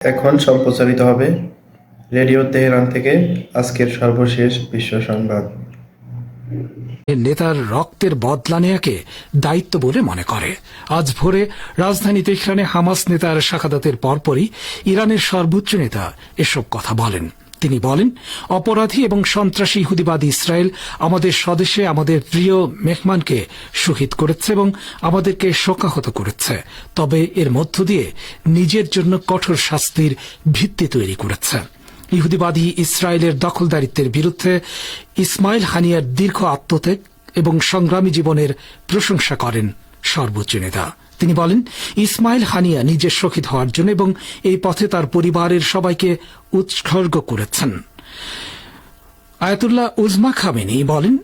এখন সম্প্রচারিত হবে রেডিও তেহরান থেকে আজকের সর্বশেষ বিশ্ব সংবাদ। নেতার রক্তের বদলা নেয়াকে দায়িত্ব বলে মনে করে। আজ ভোরে রাজধানী তেহরানে হামাস নেতার শাহাদাতের পরপরই ইরানের সর্বোচ্চ নেতা এসব কথা বলেন। তিনি বলেন, অপরাধী এবং সন্ত্রাসী ইহুদিবাদী ইসরায়েল আমাদের স্বদেশে আমাদের প্রিয় মেহমানকে শহীদ করেছে এবং আমাদেরকে শোকাহত করেছে, তবে এর মধ্য দিয়ে নিজের জন্য কঠোর শাস্তির ভিত্তি তৈরি করেছে। ইহুদিবাদী ইসরায়েলের দখলদারিত্বের বিরুদ্ধে ইসমাইল হানিয়ার দীর্ঘ আত্মত্যাগ এবং সংগ্রামী জীবনের প্রশংসা করেন সর্বোচ্চ নেতা। তিনি বলেন, ইসমাইল হানিয়া নিজের শহীদ হওয়ার জন্য এবং এই পথে তার পরিবারের সবাইকে উৎসর্গ করেছেন। আয়াতুল্লাহ উজমা খামেনি বলেন,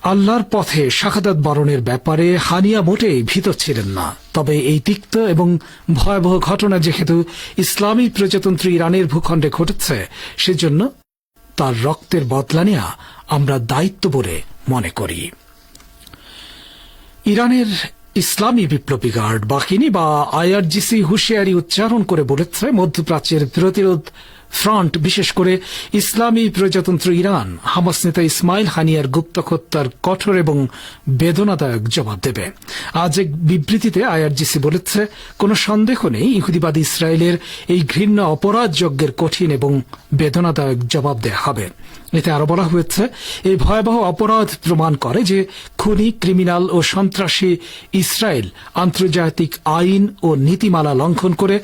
আল্লাহর পথে শাহাদাত বরণের ব্যাপারে হানিয়া মোটেই ভীত ছিলেন না, তবে এই তিক্ত এবং ভয়াবহ ঘটনা যেহেতু ইসলামী প্রজাতন্ত্র ইরানের ভূখণ্ডে ঘটেছে, সেজন্য তার রক্তের বদলা নেওয়া আমরা দায়িত্ব বলে মনে করি। ইরানের ইসলামী বিপ্লবী গার্ড বাহিনী বা আইআরজিসি হুঁশিয়ারি উচ্চারণ করে বলেছে, মধ্যপ্রাচ্যের প্রতিরোধ ফ্রন্ট, বিশেষ করে ইসলামী প্রজাতন্ত্র ইরান হামাস নেতা ইসমাইল হানিয়ার গুপ্ত হত্যার কঠোর এবং বেদনাদায়ক জবাব দেবে। আজ এক বিবৃতিতে আইআরজিসি বলেছে, কোনো সন্দেহ নেই ইহুদিবাদী ইসরায়েলের এই ঘৃণ্য অপরাধ যজ্ঞের কঠিন এবং বেদনাদায়ক জবাব দেয়া হবে। এতে আরো বলা হয়েছে, এই ভয়াবহ অপরাধ প্রমাণ করে যে খুনি, ক্রিমিনাল ও সন্ত্রাসী ইসরায়েল আন্তর্জাতিক আইন ও নীতিমালা লঙ্ঘন করে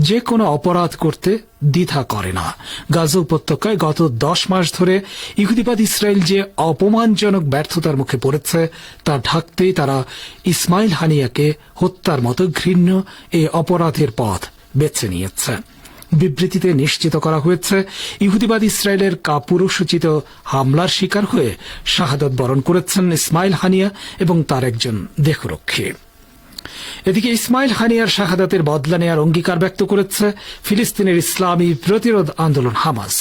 যে কোনো অপরাধ করতে দ্বিধা করে না। গাজা উপত্যকায় গত 10 মাস ধরে ইহুদিবাদী ইসরায়েল যে অপমানজনক ব্যর্থতার মুখে পড়েছে তা ঢাকতেই তারা ইসমাইল হানিয়াকে হত্যার মতো ঘৃণ্য এই অপরাধের পথ বেছে নিয়েছে। বিবৃতিতে নিশ্চিত করা হয়েছে, ইহুদিবাদী ইসরায়েলের কাপুরুষোচিত হামলার শিকার হয়ে শাহাদাত বরণ করেছেন ইসমাইল হানিয়া এবং তার একজন দেহরক্ষী। এদিকে ইসমাইল হানিয়ার শাহাদাতের বদলা নেয়ার অঙ্গীকার ব্যক্ত করেছে ফিলিস্তিনের ইসলামী প্রতিরোধ আন্দোলন হামাস।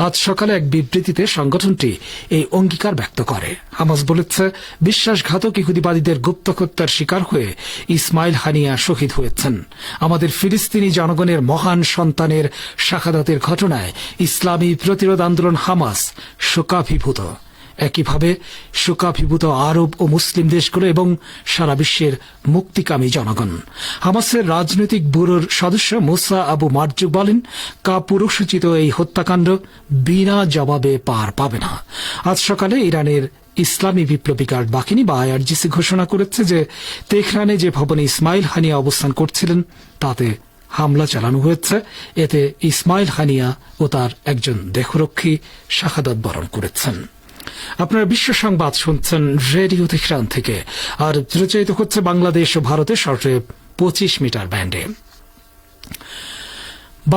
আজ সকালে এক বিবৃতিতে সংগঠনটি এই অঙ্গীকার ব্যক্ত করে। হামাস বলেছে, বিশ্বাসঘাতক ইহুদিবাদীদের গুপ্ত হত্যার শিকার হয়ে ইসমাইল হানিয়া শহীদ হয়েছেন। আমাদের ফিলিস্তিনি জনগণের মহান সন্তানের শাহাদাতের ঘটনায় ইসলামী প্রতিরোধ আন্দোলন হামাস শোকাভিভূত। একইভাবে শোকাভিভূত আরব ও মুসলিম দেশগুলো এবং সারা বিশ্বের মুক্তিকামী জনগণ। হামাসের রাজনৈতিক ব্যুরোর সদস্য মুসা আবু মারজুক বলেন, কাপুরুষোচিত এই হত্যাকাণ্ড বিনা জবাবে পার পাবে না। আজ সকালে ইরানের ইসলামী বিপ্লবী গার্ড বাহিনী বা আইআরজিসি ঘোষণা করেছে যে তেহরানে যে ভবনে ইসমাইল হানিয়া অবস্থান করছিলেন তাতে হামলা চালানো হয়েছে। এতে ইসমাইল হানিয়া ও তার একজন দেহরক্ষী শাহাদাত বরণ করেছেন। আপনারা বিশ্ব সংবাদ শুনছেন রেডিও তেহরান থেকে, আর প্রচারিত হচ্ছে বাংলাদেশ ও ভারতের শর্টওয়েভ 25 মিটার ব্যান্ডে।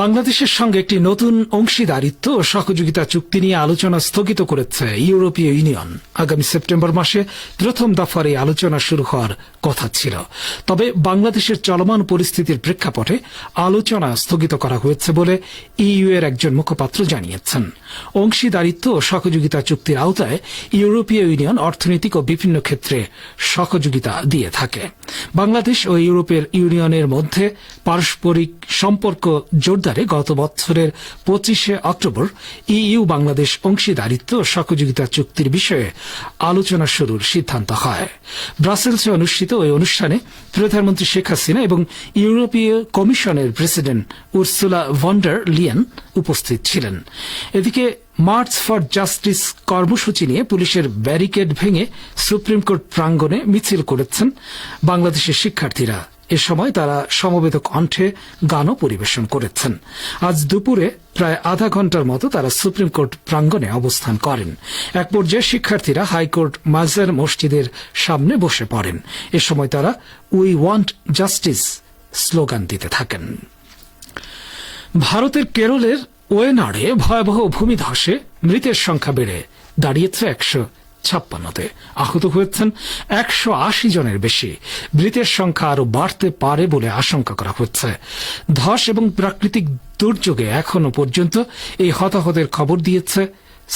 বাংলাদেশের সঙ্গে একটি নতুন অংশীদারিত্ব ও সহযোগিতা চুক্তি নিয়ে আলোচনা স্থগিত করেছে ইউরোপীয় ইউনিয়ন। আগামী সেপ্টেম্বর মাসে প্রথম দফার এই আলোচনা শুরু হওয়ার কথা ছিল, তবে বাংলাদেশের চলমান পরিস্থিতির প্রেক্ষাপটে আলোচনা স্থগিত করা হয়েছে বলে ইইউ এর একজন মুখপাত্র জানিয়েছেন। অংশীদারিত্ব ও সহযোগিতা চুক্তির আওতায় ইউরোপীয় ইউনিয়ন অর্থনৈতিক ও বিভিন্ন ক্ষেত্রে সহযোগিতা দিয়ে থাকে। বাংলাদেশ ও ইউরোপের ইউনিয়নের মধ্যে পারস্পরিক সম্পর্ক জোরদারে গত বছরের 25 অক্টোবর ইইউ বাংলাদেশ অংশীদারিত্ব ও সহযোগিতা চুক্তির বিষয়ে আলোচনা শুরুর সিদ্ধান্ত হয়। ব্রাসেলসে অনুষ্ঠিত ওই অনুষ্ঠানে প্রধানমন্ত্রী শেখ হাসিনা এবং ইউরোপীয় কমিশনের president Ursula von der Leyen উপস্থিত ছিলেন। এদিকে মার্চ ফর জাস্টিস কর্মসূচি নিয়ে পুলিশের ব্যারিকেড ভেঙে সুপ্রিম কোর্ট প্রাঙ্গণে মিছিল করেছেন বাংলাদেশের শিক্ষার্থীরা। এ সময় তারা সমবেত কণ্ঠে গানও পরিবেশন করেছেন। আজ দুপুরে প্রায় আধা ঘণ্টার মতো তারা সুপ্রিম কোর্ট প্রাঙ্গণে অবস্থান করেন। এক পর্যায়ে শিক্ষার্থীরা হাইকোর্ট মাজার মসজিদের সামনে বসে পড়েন। এ সময় তারা উই ওয়ান্ট জাস্টিস স্লোগান দিতে থাকেন। ভারতের কেরলের ওয়েনাড়ে ভয়াবহ ভূমিধসে মৃতের সংখ্যা বেড়ে দাঁড়িয়েছে 156-তে। আহত হয়েছেন 180 জনের বেশি। মৃতের সংখ্যা আরও বাড়তে পারে বলে আশঙ্কা করা হচ্ছে। ধস এবং প্রাকৃতিক দুর্যোগে এখনো পর্যন্ত এই হতাহতের খবর দিয়েছে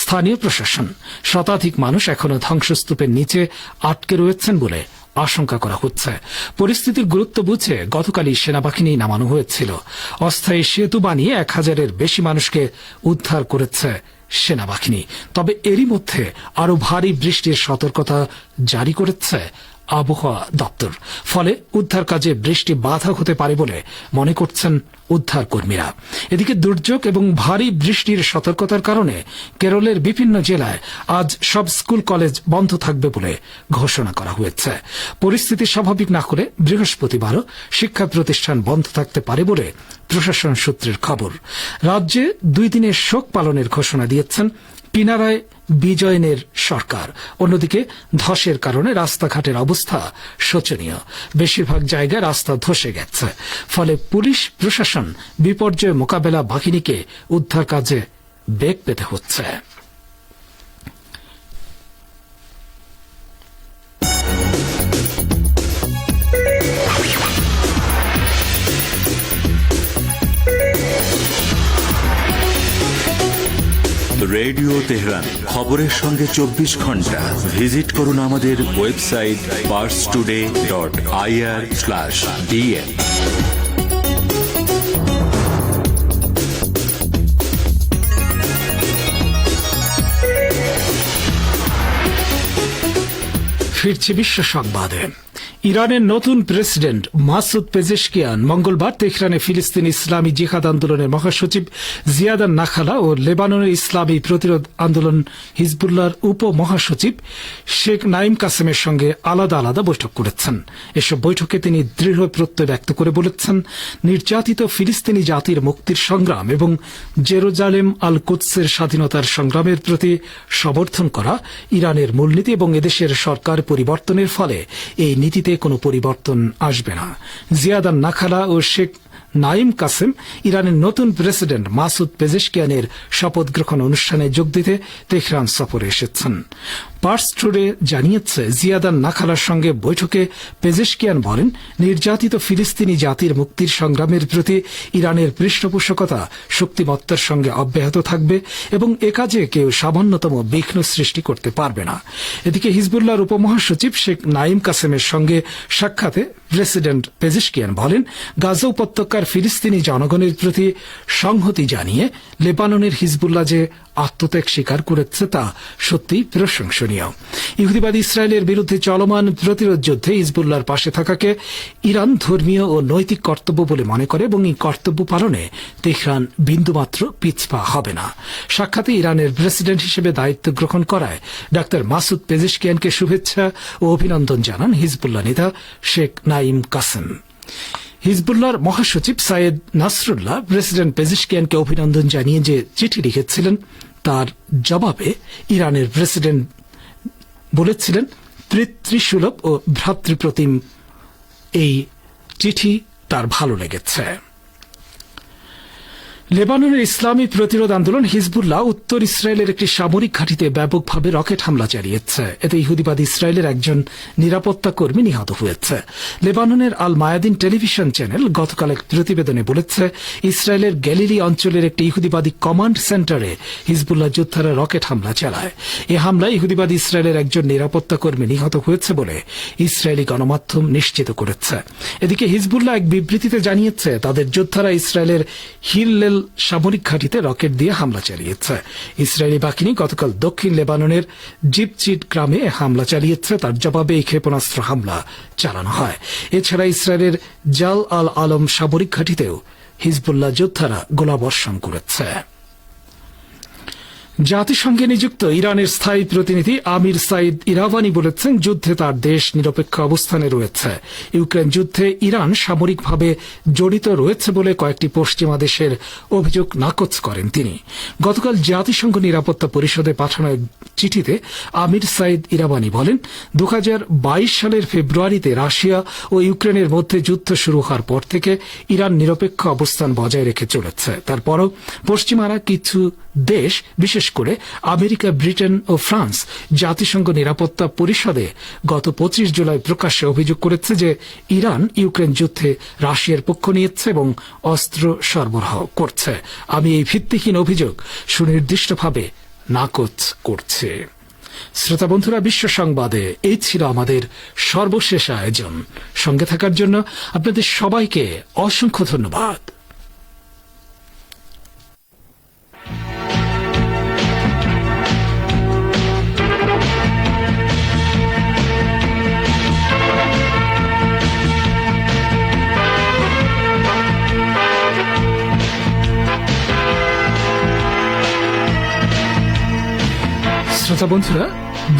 স্থানীয় প্রশাসন। শতাধিক মানুষ এখনো ধ্বংসস্তূপের নিচে আটকে রয়েছেন বলে আশঙ্কা করা হচ্ছে। পরিস্থিতির গুরুত্ব বুঝে গতকালই সেনাবাহিনী নামানো হয়েছিল। অস্থায়ী সেতু বানিয়ে 1000-এর বেশি মানুষকে উদ্ধার করেছে সেনাবাহিনী। তবে এরই মধ্যে আরো ভারী বৃষ্টির সতর্কতা জারি করেছে আবহাওয়া দপ্তর। ফলে উদ্ধার কাজে বৃষ্টি বাধা হতে পারে বলে মনে করছেন উদ্ধার কর্মীরা। এদিকে দুর্যোগ এবং ভারী বৃষ্টির সতর্কতার কারণে কেরলের বিভিন্ন জেলায় আজ সব স্কুল কলেজ বন্ধ থাকবে বলে ঘোষণা করা হয়েছে। পরিস্থিতি স্বাভাবিক না হলে বৃহস্পতিবারও শিক্ষা প্রতিষ্ঠান বন্ধ থাকতে পারে বলে প্রশাসন সূত্রের খবর। রাজ্যে 2 দিনের শোক পালনের ঘোষণা দিয়েছেন পিনারায় বিজয়নের সরকার। অন্যদিকে ধসের কারণে রাস্তাঘাটের অবস্থা শোচনীয়। বেশিরভাগ জায়গায় রাস্তা ধসে গেছে। ফলে পুলিশ প্রশাসন বিপর্যয় মোকাবেলা বাহিনীকে উদ্ধার কাজে বেগ পেতে হচ্ছে। রেডিও তেহরান, খবরের সঙ্গে 24 ঘন্টা। ভিজিট করুন আমাদের ওয়েবসাইট parstoday.ir/dn। ফিরছে বিশ্ব সংবাদে। ইরানের নতুন প্রেসিডেন্ট মাসুদ পেজেশকিয়ান মঙ্গলবার তেহরানে ফিলিস্তিনি ইসলামী জিহাদ আন্দোলনের মহাসচিব জিয়াদান নাখালা ও লেবাননের ইসলামী প্রতিরোধ আন্দোলন হিজবুল্লাহর উপ মহাসচিব শেখ নাইম কাসেমের সঙ্গে আলাদা আলাদা বৈঠক করেছেন। এসব বৈঠকে তিনি দৃঢ় প্রত্যয় ব্যক্ত করে বলেছেন, নির্যাতিত ফিলিস্তিনি জাতির মুক্তির সংগ্রাম এবং জেরুজালেম আল কুদসের স্বাধীনতার সংগ্রামের প্রতি সমর্থন করা ইরানের মূলনীতি এবং এদেশের সরকার পরিবর্তনের ফলে এই নীতিতে কোনো পরিবর্তন আসবে না। জিয়াদান নাখালা ও শেখ নাইম কাসেম ইরানের নতুন প্রেসিডেন্ট মাসুদ পেজেশকিয়ানের শপথ গ্রহণ অনুষ্ঠানে যোগ দিতে তেহরান সফরে এসেছেন। পার্স টুডে জানিয়েছে, জিয়াদান নাখালার সঙ্গে বৈঠকে পেজেশকিয়ান বলেন, নির্যাতিত ফিলিস্তিনি জাতির মুক্তির সংগ্রামের প্রতি ইরানের পৃষ্ঠপোষকতা শক্তিমত্তার সঙ্গে অব্যাহত থাকবে এবং এ কাজে কেউ সামান্যতম বিঘ্ন সৃষ্টি করতে পারবে না। এদিকে হিজবুল্লাহর উপমহাসচিব শেখ নাইম কাসেমের সঙ্গে সাক্ষাতে প্রেসিডেন্ট পেজেশকিয়ান বলেন, গাজা উপত্যকার ফিলিস্তিনি জনগণের প্রতি সংহতি জানিয়ে লেবাননের হিজবুল্লাহ যে আত্মত্যাগ স্বীকার করেছে তা সত্যিই প্রশংসনীয়। ইহুদিবাদী ইসরায়েলের বিরুদ্ধে চলমান প্রতিরোধ যুদ্ধে হিজবুল্লাহর পাশে থাকাকে ইরান ধর্মীয় ও নৈতিক কর্তব্য বলে মনে করে এবং এই কর্তব্য পালনে তেহরান বিন্দুমাত্র পিছপা হবে না। সাক্ষাতে ইরানের প্রেসিডেন্ট হিসেবে দায়িত্ব গ্রহণ করায় ডা মাসুদ পেজেশকিয়ানকে শুভেচ্ছা ও অভিনন্দন জানান হিজবুল্লাহ নেতা শেখ নাইম কাসেম। হিজবুল্লাহর মহাসচিব সাইয়েদ নাসরুল্লাহ প্রেসিডেন্ট পেজেশকিয়ানকে অভিনন্দন জানিয়ে যে চিঠি লিখেছিলেন তার জবাবে ইরানের প্রেসিডেন্ট বলেছিলেন, পিতৃসুলভ ও ভ্রাতৃপ্রতিম এই চিঠি তার ভালো লেগেছে। লেবাননের ইসলামী প্রতিরোধ আন্দোলন হিজবুল্লাহ উত্তর ইসরায়েলের একটি সামরিক ঘাঁটিতে ব্যাপকভাবে রকেট হামলা চালিয়েছে। এতে ইহুদিবাদী ইসরায়েলের একজন নিরাপত্তা কর্মী নিহত হয়েছে। লেবাননের আল মায়াদিন টেলিভিশন চ্যানেল গতকাল এক প্রতিবেদনে বলেছে, ইসরায়েলের গ্যালিলি অঞ্চলের একটি ইহুদিবাদী কমান্ড সেন্টারে হিজবুল্লাহ যোদ্ধারা রকেট হামলা চালায়। এ হামলায় ইহুদিবাদী ইসরায়েলের একজন নিরাপত্তা কর্মী নিহত হয়েছে বলে ইসরায়েলি গণমাধ্যম নিশ্চিত করেছে। এদিকে হিজবুল্লাহ এক বিবৃতিতে জানিয়েছে, তাদের যোদ্ধারা ইসরায়েলের হিল্লেল সামরিক ঘাঁটিতে রকেট দিয়ে হামলা চালিয়েছে। ইসরায়েলি বাহিনী গতকাল দক্ষিণ লেবাননের জিপচিট গ্রামে হামলা চালিয়েছে। তার জবাবে এই ক্ষেপণাস্ত্র হামলা চালানো হয়। এছাড়া ইসরায়েলের জাল আল আলম সামরিক ঘাঁটিতেও হিজবুল্লাহ যোদ্ধারা গোলাবর্ষণ করেছে। জাতিসংঘে নিযুক্ত ইরানের স্থায়ী প্রতিনিধি আমির সাইদ ইরাভানি বলেছেন, যুদ্ধে তার দেশ নিরপেক্ষ অবস্থানে রয়েছে। ইউক্রেন যুদ্ধে ইরান সামরিকভাবে জড়িত রয়েছে বলে কয়েকটি পশ্চিমা দেশের অভিযোগ নাকচ করেন তিনি। গতকাল জাতিসংঘ নিরাপত্তা পরিষদে পাঠানো এক চিঠিতে আমির সাইদ ইরাভানি বলেন, 2022 সালের ফেব্রুয়ারিতে রাশিয়া ও ইউক্রেনের মধ্যে যুদ্ধ শুরু হওয়ার পর থেকে ইরান নিরপেক্ষ অবস্থান বজায় রেখে চলেছে। তারপরও পশ্চিমারা কিছু দেশ, বিশেষ করে আমেরিকা, ব্রিটেন ও ফ্রান্স জাতিসংঘ নিরাপত্তা পরিষদে গত 25 জুলাই প্রকাশ্যে অভিযোগ করেছে যে ইরান ইউক্রেন যুদ্ধে রাশিয়ার পক্ষ নিয়েছে এবং অস্ত্র সরবরাহ করছে। আমি এই ভিত্তিহীন অভিযোগ সুনির্দিষ্টভাবে নাকচ করছি। শ্রোতা বন্ধুরা, বিশ্ব সংবাদে এই ছিল আমাদের সর্বশেষ আয়োজন। সঙ্গে থাকার জন্য আপনাদের সবাইকে অসংখ্য ধন্যবাদ। শ্রোতা বন্ধুরা,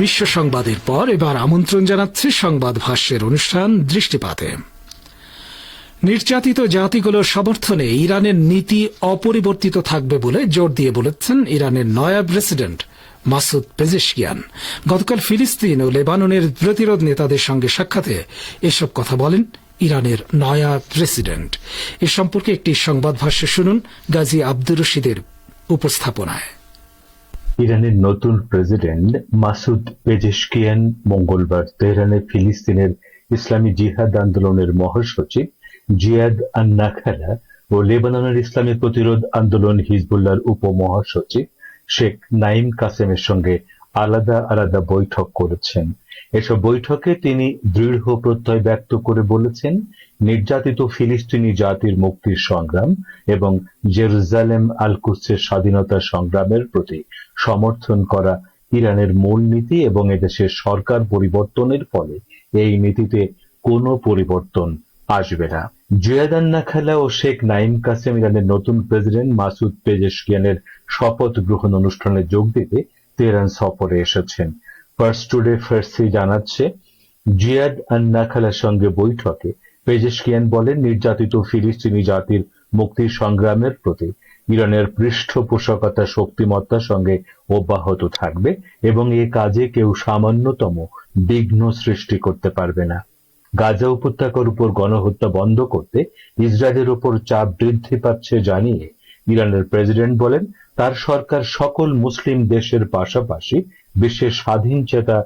বিশ্ব সংবাদের পর এবার আমন্ত্রণ জানাচ্ছে সংবাদ ভাষ্যের অনুষ্ঠান দৃষ্টিপাতে। নির্যাতিত জাতিগুলোর সমর্থনে ইরানের নীতি অপরিবর্তিত থাকবে বলে জোর দিয়ে বলেছেন ইরানের নয়া প্রেসিডেন্ট মাসুদ পেজেশকিয়ান। গতকাল ফিলিস্তিন ও লেবাননের প্রতিরোধ নেতাদের সঙ্গে সাক্ষাতে এসব কথা বলেন ইরানের নয়া প্রেসিডেন্ট। এ সম্পর্কে একটি সংবাদ ভাষ্য শুনুন গাজী আব্দুর রশিদের উপস্থাপনায়। ইরানের নতুন প্রেসিডেন্ট মাসুদ পেজেশকিয়ান মঙ্গলবার তেহরানে ফিলিস্তিনের ইসলামী জিহাদ আন্দোলনের মহাসচিব জিয়াদ আন-নাখালা ও লেবাননের ইসলামী প্রতিরোধ আন্দোলন হিজবুল্লাহর উপমহাসচিব শেখ নাইম কাসেমের সঙ্গে আলাদা আলাদা বৈঠক করেছেন। এসব বৈঠকে তিনি দৃঢ় প্রত্যয় ব্যক্ত করে বলেছেন, নির্যাতিত ফিলিস্তিনি জাতির মুক্তির সংগ্রাম এবং জেরুজালেম আল কুদসের স্বাধীনতা সংগ্রামের প্রতি সমর্থন করা ইরানের মূলনীতি এবং এদেশের সরকার পরিবর্তনের ফলে এই নীতিতে কোনো পরিবর্তন আসবে না। জিয়াদ আন-নাখালা ও শেখ নাইম কাসেম ইরানের নতুন প্রেসিডেন্ট মাসুদ পেজেশকিয়ানের শপথ গ্রহণ অনুষ্ঠানে যোগ দিতে তেহরান সফরে এসেছেন। ফার্স্ট টুডে ফার্সি জানাচ্ছে, জিয়াদ আন-নাখালার সঙ্গে বৈঠকে পেজেশকিয়ান বলেন, নির্যাতিত ফিলিস্তিনি জাতির মুক্তির সংগ্রামের প্রতি ইরানের পৃষ্ঠপোষকতা শক্তিমত্তার সঙ্গে অব্যাহত থাকবে এবং এ কাজে কেউ সামান্যতম বিঘ্ন সৃষ্টি করতে পারবে না। গাজা উপত্যকার উপর গণহত্যা বন্ধ করতে ইসরায়েলের উপর চাপ বৃদ্ধি পাচ্ছে জানিয়ে ইরানের প্রেসিডেন্ট বলেন, তার সরকার সকল মুসলিম দেশের পাশাপাশি বিশ্বের স্বাধীনচেতা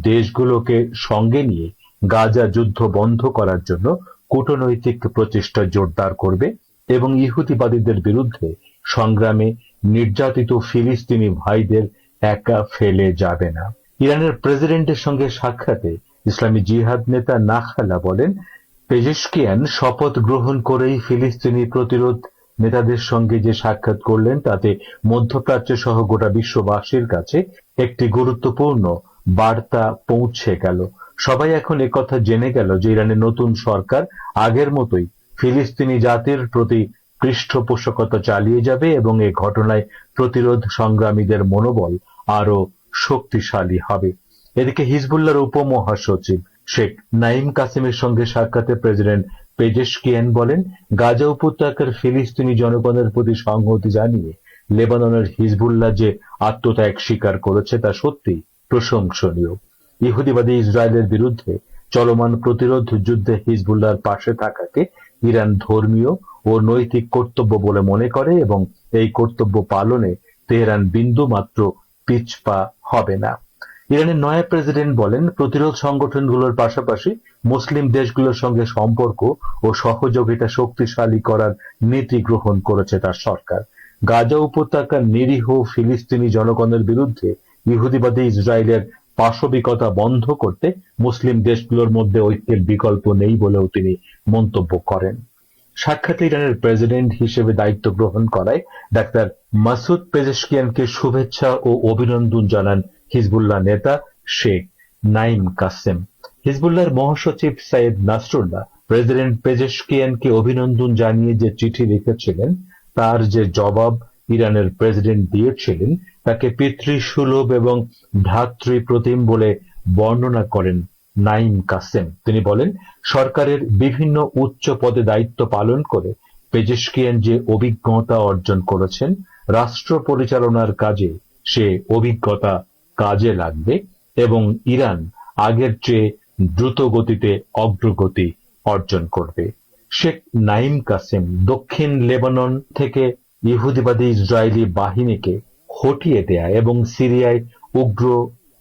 দেশগুলোকে সঙ্গে নিয়ে গাজা যুদ্ধ বন্ধ করার জন্য কূটনৈতিক প্রচেষ্টা জোরদার করবে এবং ইহুদিবাদীদের বিরুদ্ধে সংগ্রামে নির্যাতিত ফিলিস্তিনি ভাইদের একা ফেলে যাবে না। ইরানের প্রেসিডেন্টের সঙ্গে সাক্ষাতে ইসলামী জিহাদ নেতা নাখালা বলেন, পেজেশকিয়ান শপথ গ্রহণ করেই ফিলিস্তিনি প্রতিরোধ নেতাদের সঙ্গে যে সাক্ষাৎ করলেন তাতে মধ্যপ্রাচ্য সহ গোটা বিশ্ববাসীর কাছে একটি গুরুত্বপূর্ণ বার্তা পৌঁছে গেল। সবাই এখন একথা জেনে গেল যে ইরানের নতুন সরকার আগের মতোই ফিলিস্তিনি জাতির প্রতি পৃষ্ঠপোষকতা চালিয়ে যাবে এবং এ ঘটনায় প্রতিরোধ সংগ্রামীদের মনোবল আরো শক্তিশালী হবে। এদিকে হিজবুল্লাহর উপমহাসচিব শেখ নাইম কাসেমের সঙ্গে সাক্ষাতে প্রেসিডেন্ট পেজেশকিয়ান বলেন, গাজা উপত্যকার ফিলিস্তিনি জনগণের প্রতি সংহতি জানিয়ে লেবাননের হিজবুল্লাহ যে আত্মত্যাগ স্বীকার করেছে তা সত্যি প্রশংসনীয়। ইহুদিবাদী ইসরায়েলের বিরুদ্ধে চলমান প্রতিরোধ যুদ্ধে হিজবুল্লাহর পাশে থাকাকে ইরান ধর্মীয় ও নৈতিক কর্তব্য বলে মনে করে এবং এই কর্তব্য পালনে তেহরান বিন্দু মাত্র পিছপা হবে না। ইরানের নয়া প্রেসিডেন্ট বলেন, প্রতিরোধ সংগঠনগুলোর পাশাপাশি মুসলিম দেশগুলোর সঙ্গে সম্পর্ক ও সহযোগিতা শক্তিশালী করার নীতি গ্রহণ করেছে তার সরকার। গাজা উপত্যকার নিরীহ ফিলিস্তিনি জনগণের বিরুদ্ধে ইহুদিবাদী ইসরায়েলের পাশবিকতা বন্ধ করতে মুসলিম দেশগুলোর মধ্যে ঐক্যের বিকল্প নেই বলেও তিনি মন্তব্য করেন। সাক্ষাতে ইরানের প্রেসিডেন্ট হিসেবে দায়িত্ব গ্রহণ করায় ডাক্তার মাসুদ পেজেশকিয়ানকে শুভেচ্ছা ও অভিনন্দন জানান হিজবুল্লাহ নেতা শেখ নাইম কাসেম। হিজবুল্লাহর মহাসচিব সাইদ নাসরুল্লাহ প্রেসিডেন্ট পেজেশকিয়ানকে অভিনন্দন জানিয়ে যে চিঠি লিখেছিলেন তার যে জবাব ইরানের প্রেসিডেন্ট দিয়েছিলেন তাকে পিতৃসুলভ এবং ভ্রাতৃপ্রতিম বলে বর্ণনা করেন নাইম কাসেম। তিনি বলেন, সরকারের বিভিন্ন উচ্চ পদে দায়িত্ব পালন করে পেজেশকিয়ান যে অভিজ্ঞতা অর্জন করেছেন, রাষ্ট্র পরিচালনার কাজে সে অভিজ্ঞতা কাজে লাগবে এবং ইরান আগের চেয়ে দ্রুত গতিতে অগ্রগতি অর্জন করবে। শেখ নাইম কাসেম দক্ষিণ লেবানন থেকে ইহুদিবাদী ইসরায়েলি বাহিনীকে হটিয়ে দেয়া এবং সিরিয়ায় উগ্র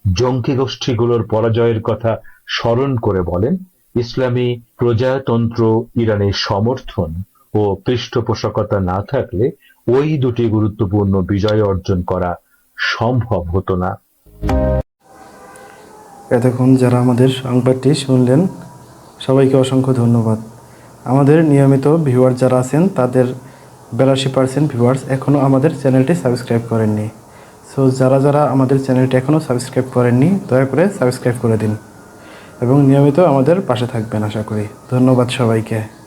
জঙ্গি গোষ্ঠীগুলোর পরাজয়ের কথা স্মরণ করে বলেন, ইসলামী প্রজাতন্ত্র ইরানের সমর্থন ও পৃষ্ঠপোষকতা না থাকলে ওই দুটি গুরুত্বপূর্ণ বিজয় অর্জন করা সম্ভব হতো না। এতক্ষণ যারা আমাদের সংবাদটি শুনলেন সবাইকে অসংখ্য ধন্যবাদ। আমাদের নিয়মিত ভিউয়ার যারা আছেন তাদের 82% ভিউয়ার্স এখনও আমাদের চ্যানেলটি সাবস্ক্রাইব করেননি। সো যারা আমাদের চ্যানেলটি এখনও সাবস্ক্রাইব করেননি দয়া করে সাবস্ক্রাইব করে দিন এবং নিয়মিত আমাদের পাশে থাকবেন আশা করি। ধন্যবাদ সবাইকে।